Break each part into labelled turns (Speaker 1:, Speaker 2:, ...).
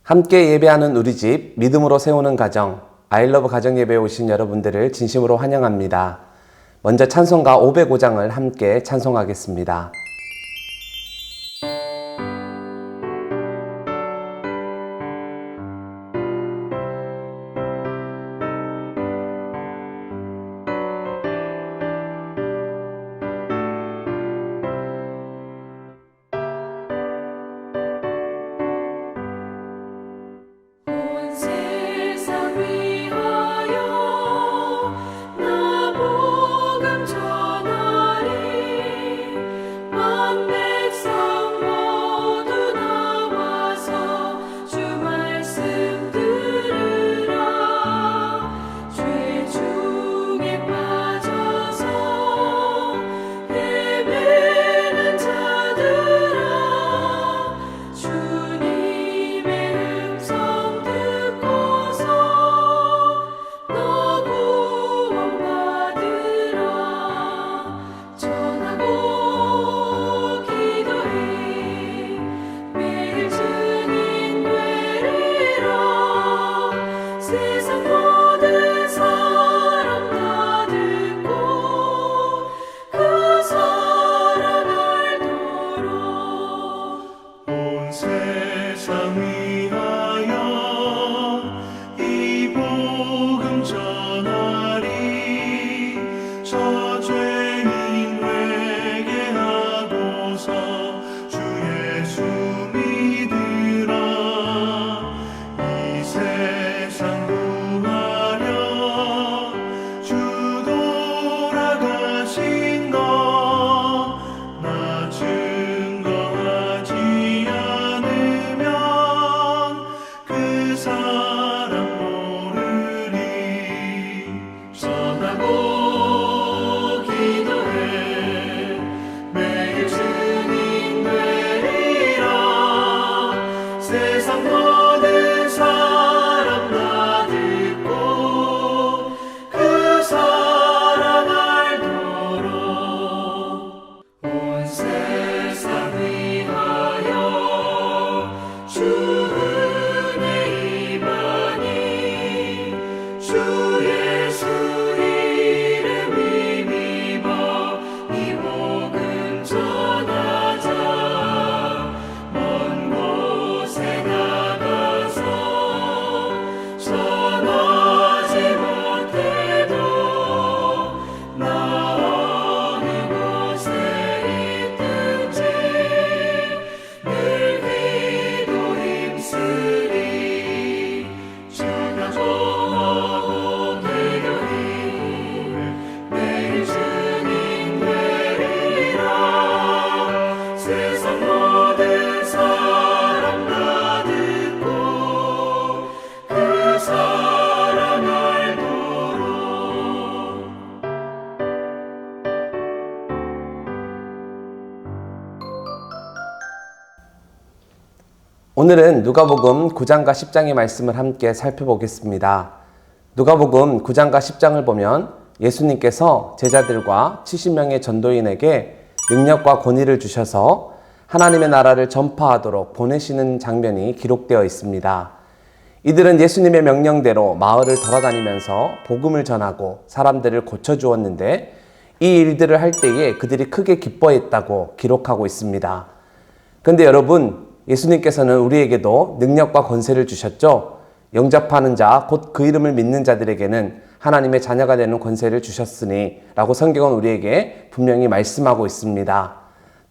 Speaker 1: 함께 예배하는 우리 집, 믿음으로 세우는 가정, 아이러브 가정예배에 오신 여러분들을 진심으로 환영합니다. 먼저 찬송가 505장을 함께 찬송하겠습니다. 오늘은 누가복음 9장과 10장의 말씀을 함께 살펴보겠습니다. 누가복음 9장과 10장을 보면 예수님께서 제자들과 70명의 전도인에게 능력과 권위를 주셔서 하나님의 나라를 전파하도록 보내시는 장면이 기록되어 있습니다. 이들은 예수님의 명령대로 마을을 돌아다니면서 복음을 전하고 사람들을 고쳐주었는데 이 일들을 할 때에 그들이 크게 기뻐했다고 기록하고 있습니다. 그런데 여러분, 예수님께서는 우리에게도 능력과 권세를 주셨죠. 영접하는 자, 곧 그 이름을 믿는 자들에게는 하나님의 자녀가 되는 권세를 주셨으니 라고 성경은 우리에게 분명히 말씀하고 있습니다.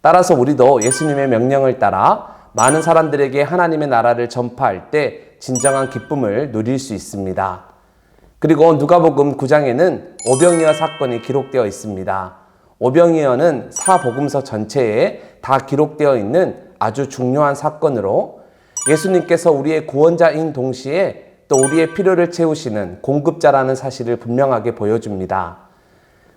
Speaker 1: 따라서 우리도 예수님의 명령을 따라 많은 사람들에게 하나님의 나라를 전파할 때 진정한 기쁨을 누릴 수 있습니다. 그리고 누가복음 9장에는 오병이어 사건이 기록되어 있습니다. 오병이어는 사복음서 전체에 다 기록되어 있는 아주 중요한 사건으로 예수님께서 우리의 구원자인 동시에 또 우리의 필요를 채우시는 공급자라는 사실을 분명하게 보여줍니다.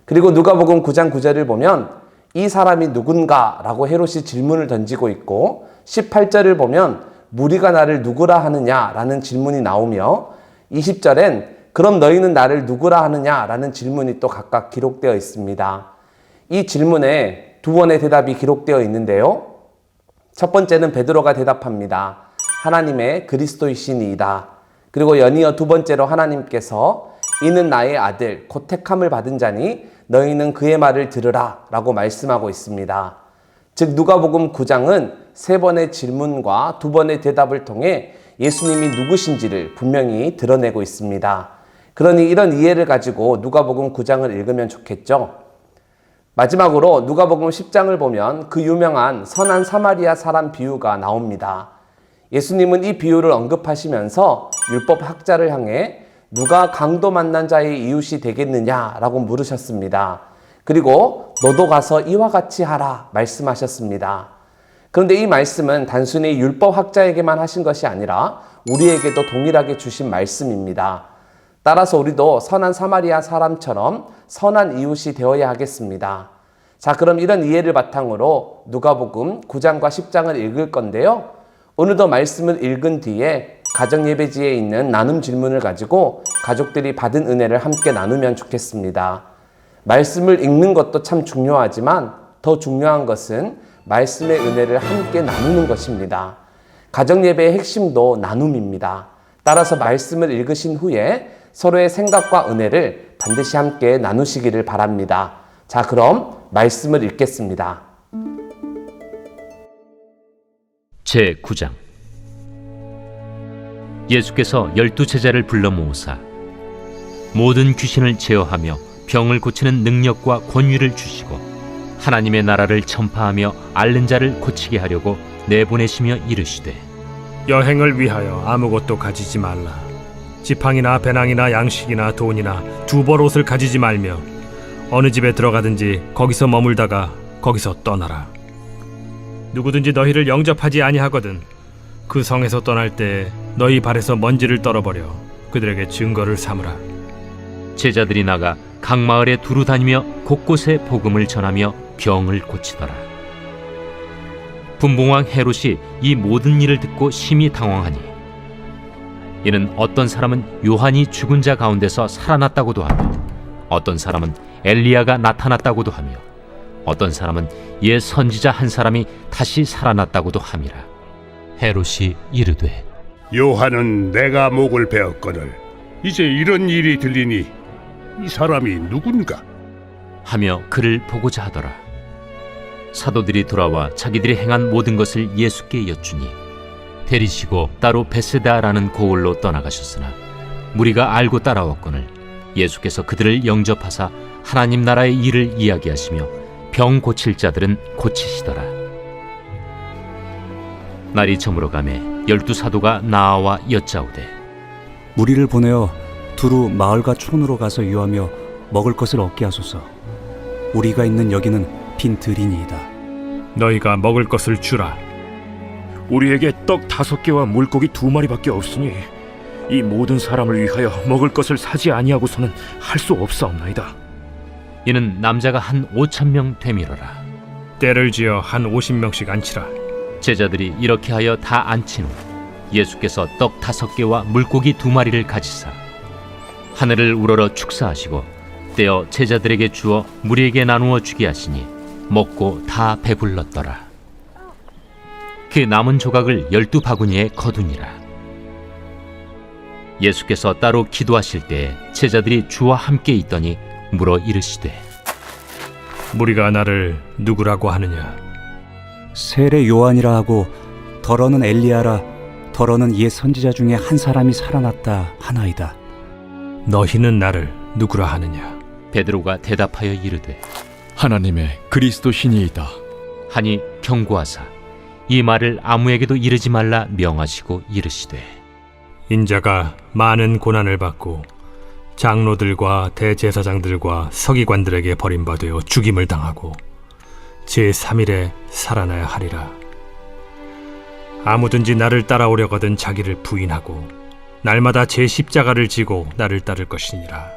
Speaker 1: 그리고 누가복음 9장 9절을 보면 이 사람이 누군가 라고 헤롯이 질문을 던지고 있고 18절을 보면 무리가 나를 누구라 하느냐 라는 질문이 나오며 20절엔 그럼 너희는 나를 누구라 하느냐 라는 질문이 또 각각 기록되어 있습니다. 이 질문에 두 번의 대답이 기록되어 있는데요. 첫 번째는 베드로가 대답합니다. 하나님의 그리스도이시니이다. 그리고 연이어 두 번째로 하나님께서 이는 나의 아들 곧 택함을 받은 자니 너희는 그의 말을 들으라 라고 말씀하고 있습니다. 즉 누가복음 9장은 세 번의 질문과 두 번의 대답을 통해 예수님이 누구신지를 분명히 드러내고 있습니다. 그러니 이런 이해를 가지고 누가복음 9장을 읽으면 좋겠죠. 마지막으로 누가복음 10장을 보면 그 유명한 선한 사마리아 사람 비유가 나옵니다. 예수님은 이 비유를 언급하시면서 율법학자를 향해 누가 강도 만난 자의 이웃이 되겠느냐라고 물으셨습니다. 그리고 너도 가서 이와 같이 하라 말씀하셨습니다. 그런데 이 말씀은 단순히 율법학자에게만 하신 것이 아니라 우리에게도 동일하게 주신 말씀입니다. 따라서 우리도 선한 사마리아 사람처럼 선한 이웃이 되어야 하겠습니다. 자, 그럼 이런 이해를 바탕으로 누가복음 9장과 10장을 읽을 건데요. 오늘도 말씀을 읽은 뒤에 가정예배지에 있는 나눔 질문을 가지고 가족들이 받은 은혜를 함께 나누면 좋겠습니다. 말씀을 읽는 것도 참 중요하지만 더 중요한 것은 말씀의 은혜를 함께 나누는 것입니다. 가정예배의 핵심도 나눔입니다. 따라서 말씀을 읽으신 후에 서로의 생각과 은혜를 반드시 함께 나누시기를 바랍니다. 자, 그럼 말씀을 읽겠습니다.
Speaker 2: 제9장 예수께서 12제자를 불러 모으사 모든 귀신을 제어하며 병을 고치는 능력과 권위를 주시고 하나님의 나라를 전파하며 앓는 자를 고치게 하려고 내보내시며 이르시되
Speaker 3: 여행을 위하여 아무것도 가지지 말라. 지팡이나 배낭이나 양식이나 돈이나 두벌 옷을 가지지 말며 어느 집에 들어가든지 거기서 머물다가 거기서 떠나라. 누구든지 너희를 영접하지 아니하거든 그 성에서 떠날 때 너희 발에서 먼지를 떨어버려 그들에게 증거를 삼으라.
Speaker 2: 제자들이 나가 각 마을에 두루 다니며 곳곳에 복음을 전하며 병을 고치더라. 분봉왕 헤롯이 이 모든 일을 듣고 심히 당황하니 이는 어떤 사람은 요한이 죽은 자 가운데서 살아났다고도 하며 어떤 사람은 엘리야가 나타났다고도 하며 어떤 사람은 옛 선지자 한 사람이 다시 살아났다고도 함이라. 헤롯이 이르되
Speaker 4: 요한은 내가 목을 베었거늘 이제 이런 일이 들리니 이 사람이 누군가
Speaker 2: 하며 그를 보고자 하더라. 사도들이 돌아와 자기들이 행한 모든 것을 예수께 여쭈니 데리시고 따로 베세다라는 고을로 떠나가셨으나 무리가 알고 따라왔거늘 예수께서 그들을 영접하사 하나님 나라의 일을 이야기하시며 병 고칠 자들은 고치시더라. 날이 저물어가매 12사도가 나아와 여짜오되
Speaker 5: 무리를 보내어 두루 마을과 촌으로 가서 유하며 먹을 것을 얻게 하소서. 우리가 있는 여기는 빈 들이니이다.
Speaker 3: 너희가 먹을 것을 주라.
Speaker 6: 우리에게 떡 5개와 물고기 2마리밖에 없으니 이 모든 사람을 위하여 먹을 것을 사지 아니하고서는 할 수 없사옵나이다.
Speaker 2: 이는 남자가 한 5,000명 되밀어라.
Speaker 3: 때를 지어 한 50명씩 앉히라.
Speaker 2: 제자들이 이렇게 하여 다 앉힌 후 예수께서 떡 5개와 물고기 2마리를 가지사 하늘을 우러러 축사하시고 떼어 제자들에게 주어 무리에게 나누어 주게 하시니 먹고 다 배불렀더라. 그 남은 조각을 12바구니에 거두니라. 예수께서 따로 기도하실 때에 제자들이 주와 함께 있더니 물어 이르시되
Speaker 3: 무리가 나를 누구라고 하느냐?
Speaker 5: 세례 요한이라 하고 더러는 엘리야라 더러는 옛 선지자 중에 한 사람이 살아났다 하나이다.
Speaker 3: 너희는 나를 누구라 하느냐?
Speaker 2: 베드로가 대답하여 이르되
Speaker 7: 하나님의 그리스도 신이이다
Speaker 2: 하니 경고하사 이 말을 아무에게도 이르지 말라 명하시고 이르시되
Speaker 3: 인자가 많은 고난을 받고 장로들과 대제사장들과 서기관들에게 버림받아 죽임을 당하고 제3일에 살아나야 하리라. 아무든지 나를 따라오려거든 자기를 부인하고 날마다 제 십자가를 지고 나를 따를 것이니라.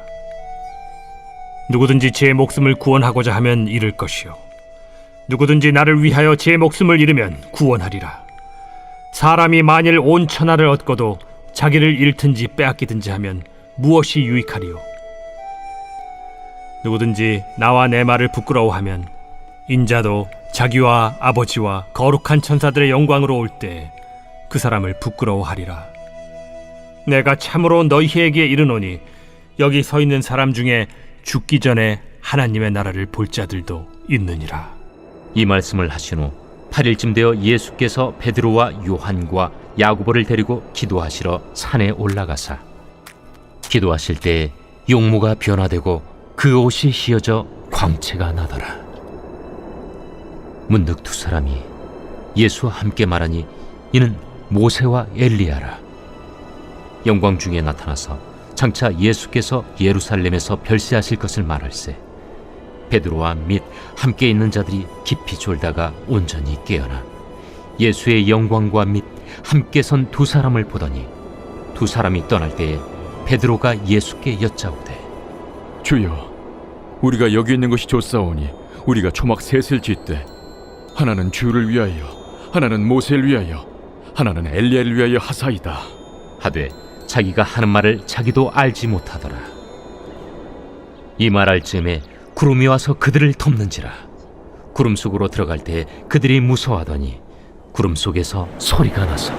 Speaker 3: 누구든지 제 목숨을 구원하고자 하면 잃을 것이요 누구든지 나를 위하여 제 목숨을 잃으면 구원하리라. 사람이 만일 온 천하를 얻고도 자기를 잃든지 빼앗기든지 하면 무엇이 유익하리요? 누구든지 나와 내 말을 부끄러워하면 인자도 자기와 아버지와 거룩한 천사들의 영광으로 올 때 그 사람을 부끄러워하리라. 내가 참으로 너희에게 이르노니 여기 서 있는 사람 중에 죽기 전에 하나님의 나라를 볼 자들도 있느니라.
Speaker 2: 이 말씀을 하신 후 8일쯤 되어 예수께서 베드로와 요한과 야고보를 데리고 기도하시러 산에 올라가사 기도하실 때에 용모가 변화되고 그 옷이 휘어져 광채가 나더라. 문득 두 사람이 예수와 함께 말하니 이는 모세와 엘리야라. 영광 중에 나타나서 장차 예수께서 예루살렘에서 별세하실 것을 말할세 베드로와 및 함께 있는 자들이 깊이 졸다가 온전히 깨어나 예수의 영광과 및 함께 선 두 사람을 보더니 두 사람이 떠날 때에 베드로가 예수께 여짜오되
Speaker 7: 주여, 우리가 여기 있는 것이 좋사오니 우리가 초막 셋을 짓되 하나는 주를 위하여, 하나는 모세를 위하여, 하나는 엘리야를 위하여 하사이다.
Speaker 2: 하되 자기가 하는 말을 자기도 알지 못하더라. 이 말할 즈음에 구름이 와서 그들을 덮는지라. 구름 속으로 들어갈 때 그들이 무서워하더니 구름 속에서 소리가 나서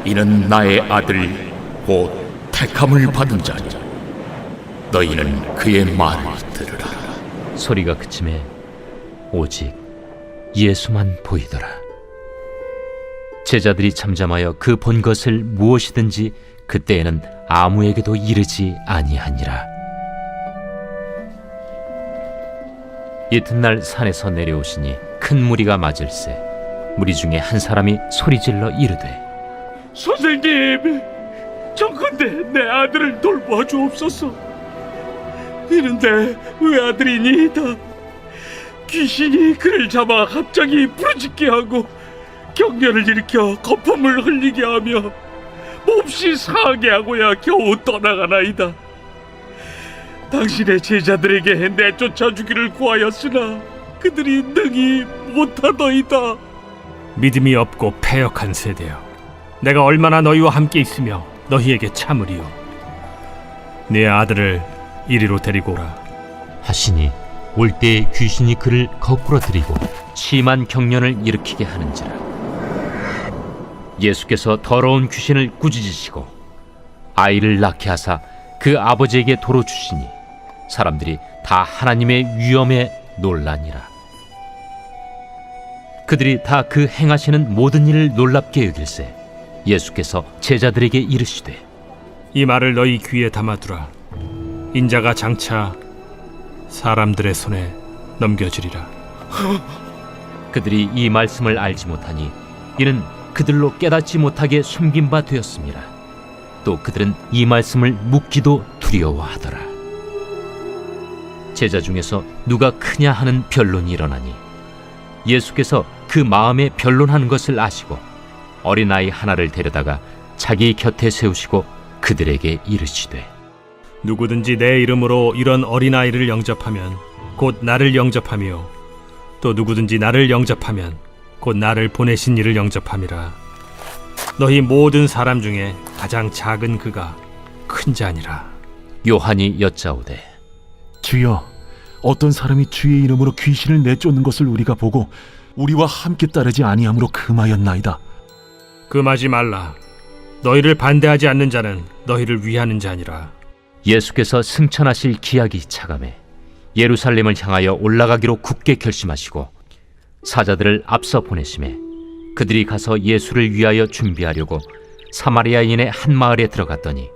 Speaker 8: 이는 나의 아들 곧 택함을 받은 자니 너희는 그의 말을 들으라.
Speaker 2: 소리가 그침에 오직 예수만 보이더라. 제자들이 잠잠하여 그 본 것을 무엇이든지 그때에는 아무에게도 이르지 아니하니라. 이튿날 산에서 내려오시니 큰 무리가 맞을세 무리 중에 한 사람이 소리질러 이르되
Speaker 6: 선생님, 정컨대 내 아들을 돌보아 주옵소서. 이는 내 외아들이니이다. 귀신이 그를 잡아 갑자기 부르짖게 하고 경련을 일으켜 거품을 흘리게 하며 몹시 상하게 하고야 겨우 떠나가나이다. 당신의 제자들에게 내쫓아 주기를 구하였으나 그들이 능히 못하더이다.
Speaker 3: 믿음이 없고 패역한 세대여, 내가 얼마나 너희와 함께 있으며 너희에게 참으리요. 네 아들을 이리로 데리고 오라.
Speaker 2: 하시니 올 때에 귀신이 그를 거꾸로 들이고 심한 경련을 일으키게 하는지라. 예수께서 더러운 귀신을 꾸짖으시고 아이를 낳게 하사 그 아버지에게 도로 주시니 사람들이 다 하나님의 위엄에 놀라니라. 그들이 다 그 행하시는 모든 일을 놀랍게 여길세 예수께서 제자들에게 이르시되
Speaker 3: 이 말을 너희 귀에 담아두라. 인자가 장차 사람들의 손에 넘겨지리라.
Speaker 2: 그들이 이 말씀을 알지 못하니 이는 그들로 깨닫지 못하게 숨긴 바 되었습니다. 또 그들은 이 말씀을 묻기도 두려워하더라. 제자 중에서 누가 크냐 하는 변론이 일어나니 예수께서 그 마음에 변론하는 것을 아시고 어린아이 하나를 데려다가 자기 곁에 세우시고 그들에게 이르시되
Speaker 3: 누구든지 내 이름으로 이런 어린아이를 영접하면 곧 나를 영접하며 또 누구든지 나를 영접하면 곧 나를 보내신 이를 영접함이라. 너희 모든 사람 중에 가장 작은 그가 큰 자니라.
Speaker 2: 요한이 여짜오되
Speaker 9: 주여, 어떤 사람이 주의 이름으로 귀신을 내쫓는 것을 우리가 보고 우리와 함께 따르지 아니함으로 금하였나이다.
Speaker 3: 금하지 말라. 너희를 반대하지 않는 자는 너희를 위하는 자니라.
Speaker 2: 예수께서 승천하실 기약이 차감해 예루살렘을 향하여 올라가기로 굳게 결심하시고 사자들을 앞서 보내심에 그들이 가서 예수를 위하여 준비하려고 사마리아인의 한 마을에 들어갔더니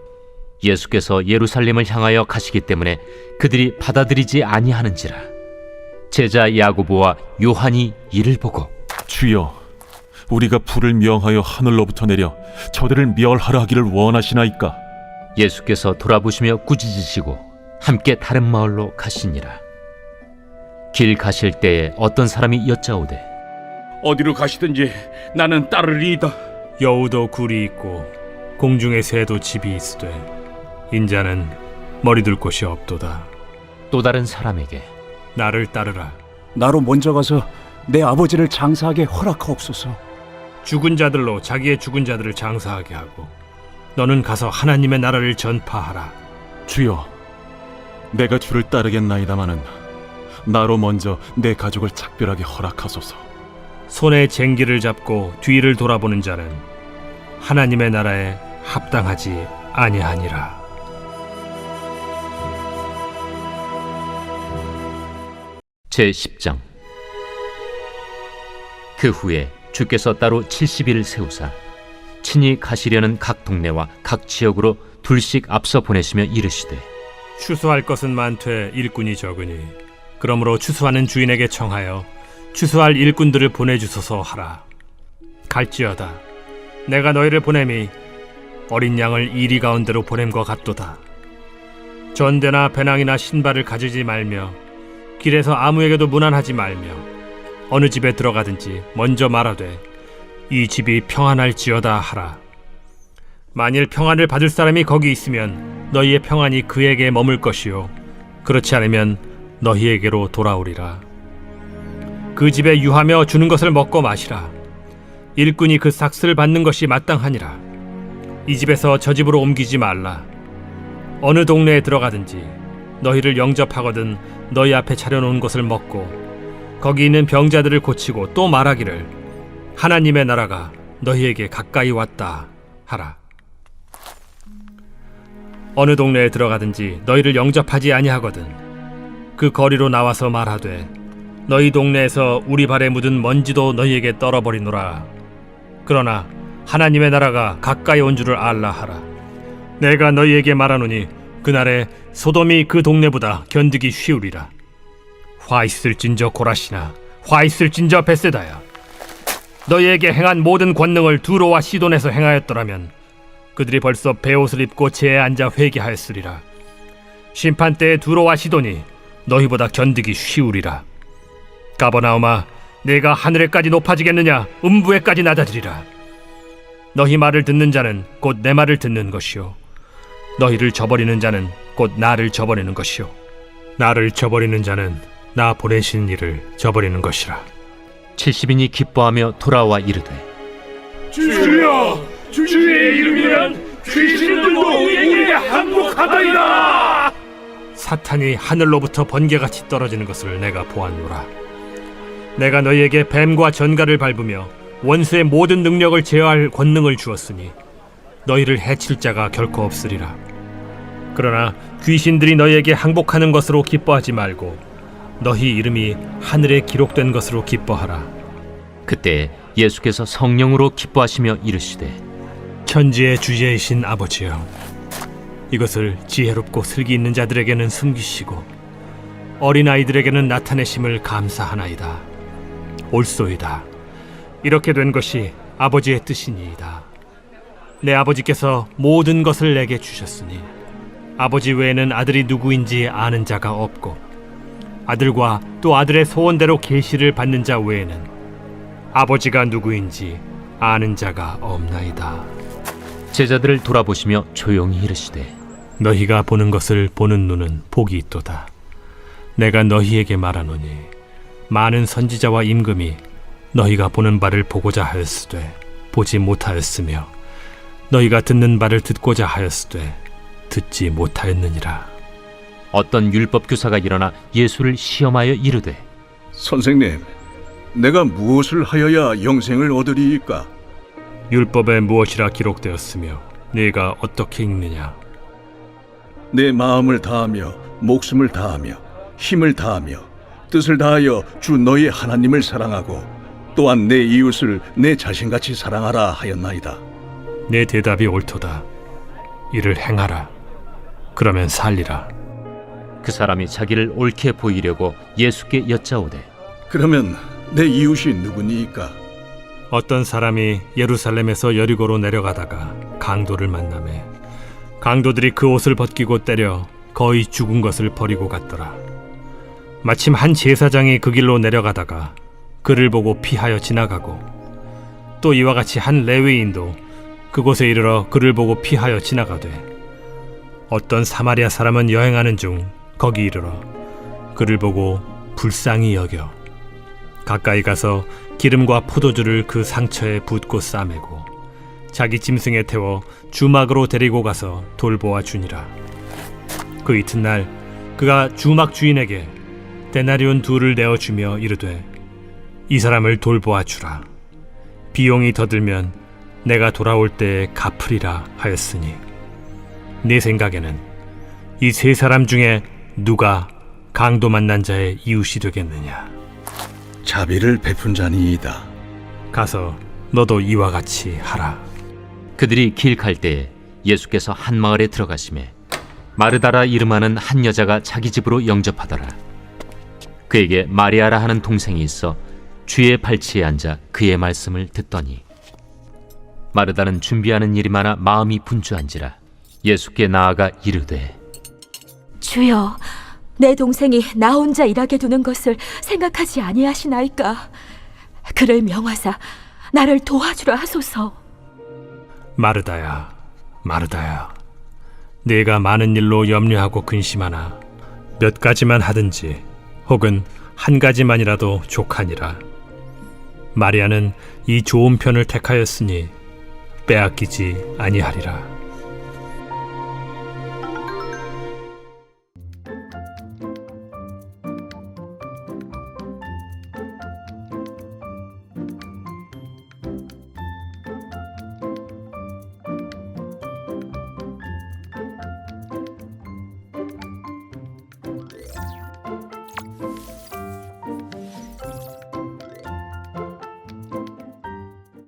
Speaker 2: 예수께서 예루살렘을 향하여 가시기 때문에 그들이 받아들이지 아니하는지라. 제자 야고보와 요한이 이를 보고
Speaker 9: 주여, 우리가 불을 명하여 하늘로부터 내려 저들을 멸하라 하기를 원하시나이까?
Speaker 2: 예수께서 돌아보시며 꾸짖으시고 함께 다른 마을로 가시니라. 길 가실 때에 어떤 사람이 여짜오되
Speaker 6: 어디로 가시든지 나는 따르리이다.
Speaker 3: 여우도 굴이 있고 공중의 새도 집이 있으되 인자는 머리둘 곳이 없도다.
Speaker 2: 또 다른 사람에게
Speaker 3: 나를 따르라.
Speaker 5: 나로 먼저 가서 내 아버지를 장사하게 허락하옵소서.
Speaker 3: 죽은 자들로 자기의 죽은 자들을 장사하게 하고 너는 가서 하나님의 나라를 전파하라.
Speaker 9: 주여, 내가 주를 따르겠나이다마는 나로 먼저 내 가족을 작별하게 허락하소서.
Speaker 3: 손에 쟁기를 잡고 뒤를 돌아보는 자는 하나님의 나라에 합당하지 아니하니라.
Speaker 2: 제10장. 그 후에 주께서 따로 70일을 세우사 친히 가시려는 각 동네와 각 지역으로 둘씩 앞서 보내시며 이르시되
Speaker 3: 추수할 것은 많되 일꾼이 적으니 그러므로 추수하는 주인에게 청하여 추수할 일꾼들을 보내주소서 하라. 갈지어다 내가 너희를 보냄이 어린 양을 이리 가운데로 보냄과 같도다. 전대나 배낭이나 신발을 가지지 말며 길에서 아무에게도 문안하지 말며 어느 집에 들어가든지 먼저 말하되 이 집이 평안할지어다 하라. 만일 평안을 받을 사람이 거기 있으면 너희의 평안이 그에게 머물 것이요 그렇지 않으면 너희에게로 돌아오리라. 그 집에 유하며 주는 것을 먹고 마시라. 일꾼이 그 삭스를 받는 것이 마땅하니라. 이 집에서 저 집으로 옮기지 말라. 어느 동네에 들어가든지 너희를 영접하거든 너희 앞에 차려놓은 것을 먹고 거기 있는 병자들을 고치고 또 말하기를 하나님의 나라가 너희에게 가까이 왔다 하라. 어느 동네에 들어가든지 너희를 영접하지 아니하거든 그 거리로 나와서 말하되 너희 동네에서 우리 발에 묻은 먼지도 너희에게 떨어버리노라. 그러나 하나님의 나라가 가까이 온 줄을 알라 하라. 내가 너희에게 말하노니 그날에 소돔이 그 동네보다 견디기 쉬우리라. 화 있을진저 고라시나 화 있을진저 벳세다야. 너희에게 행한 모든 권능을 두로와 시돈에서 행하였더라면 그들이 벌써 베옷을 입고 제에 앉아 회개하였으리라. 심판 때에 두로와 시돈이 너희보다 견디기 쉬우리라. 가버나움아 내가 하늘에까지 높아지겠느냐 음부에까지 낮아지리라. 너희 말을 듣는 자는 곧 내 말을 듣는 것이요 너희를 저버리는 자는 곧 나를 저버리는 것이요 나를 저버리는 자는 나 보내신 이를 저버리는 것이라.
Speaker 2: 70인이 기뻐하며 돌아와 이르되
Speaker 4: 주여, 주의 이름이면 귀신들도 우리에게 항복하다이다.
Speaker 3: 사탄이 하늘로부터 번개같이 떨어지는 것을 내가 보았노라. 내가 너희에게 뱀과 전갈을 밟으며 원수의 모든 능력을 제어할 권능을 주었으니 너희를 해칠 자가 결코 없으리라. 그러나 귀신들이 너희에게 항복하는 것으로 기뻐하지 말고 너희 이름이 하늘에 기록된 것으로 기뻐하라.
Speaker 2: 그때 예수께서 성령으로 기뻐하시며 이르시되
Speaker 3: 천지의 주제이신 아버지여 이것을 지혜롭고 슬기 있는 자들에게는 숨기시고 어린아이들에게는 나타내심을 감사하나이다. 옳소이다. 이렇게 된 것이 아버지의 뜻이니이다. 내 아버지께서 모든 것을 내게 주셨으니 아버지 외에는 아들이 누구인지 아는 자가 없고 아들과 또 아들의 소원대로 계시를 받는 자 외에는 아버지가 누구인지 아는 자가 없나이다.
Speaker 2: 제자들을 돌아보시며 조용히 이르시되
Speaker 3: 너희가 보는 것을 보는 눈은 복이 있도다. 내가 너희에게 말하노니 많은 선지자와 임금이 너희가 보는 바를 보고자 하였으되 보지 못하였으며 너희가 듣는 바를 듣고자 하였으되 듣지 못하였느니라.
Speaker 2: 어떤 율법 교사가 일어나 예수를 시험하여 이르되
Speaker 10: 선생님, 내가 무엇을 하여야 영생을 얻으리이까?
Speaker 3: 율법에 무엇이라 기록되었으며 네가 어떻게 읽느냐?
Speaker 10: 내 마음을 다하며 목숨을 다하며 힘을 다하며 뜻을 다하여 주 너희 하나님을 사랑하고 또한 내 이웃을 내 자신같이 사랑하라 하였나이다.
Speaker 3: 내 대답이 옳도다. 이를 행하라. 그러면 살리라.
Speaker 2: 그 사람이 자기를 옳게 보이려고 예수께 여짜오되
Speaker 10: 그러면 내 이웃이 누구니이까?
Speaker 3: 어떤 사람이 예루살렘에서 여리고로 내려가다가 강도를 만나매 강도들이 그 옷을 벗기고 때려 거의 죽은 것을 버리고 갔더라. 마침 한 제사장이 그 길로 내려가다가 그를 보고 피하여 지나가고 또 이와 같이 한 레위인도 그곳에 이르러 그를 보고 피하여 지나가되 어떤 사마리아 사람은 여행하는 중 거기 이르러 그를 보고 불쌍히 여겨 가까이 가서 기름과 포도주를 그 상처에 붓고 싸매고 자기 짐승에 태워 주막으로 데리고 가서 돌보아 주니라. 그 이튿날 그가 주막 주인에게 데나리온 2를 내어주며 이르되 이 사람을 돌보아 주라. 비용이 더 들면 내가 돌아올 때에 갚으리라 하였으니 네 생각에는 이 세 사람 중에 누가 강도 만난 자의 이웃이 되겠느냐?
Speaker 10: 자비를 베푼 자니이다.
Speaker 3: 가서 너도 이와 같이 하라.
Speaker 2: 그들이 길 갈 때에 예수께서 한 마을에 들어가시매 마르다라 이름하는 한 여자가 자기 집으로 영접하더라. 그에게 마리아라 하는 동생이 있어 주의 발치에 앉아 그의 말씀을 듣더니 마르다는 준비하는 일이 많아 마음이 분주한지라 예수께 나아가 이르되
Speaker 11: 주여, 내 동생이 나 혼자 일하게 두는 것을 생각하지 아니하시나이까? 그를 명하사 나를 도와주라 하소서.
Speaker 3: 마르다야, 마르다야, 네가 많은 일로 염려하고 근심하나 몇 가지만 하든지 혹은 한 가지만이라도 족하니라. 마리아는 이 좋은 편을 택하였으니 빼앗기지 아니하리라.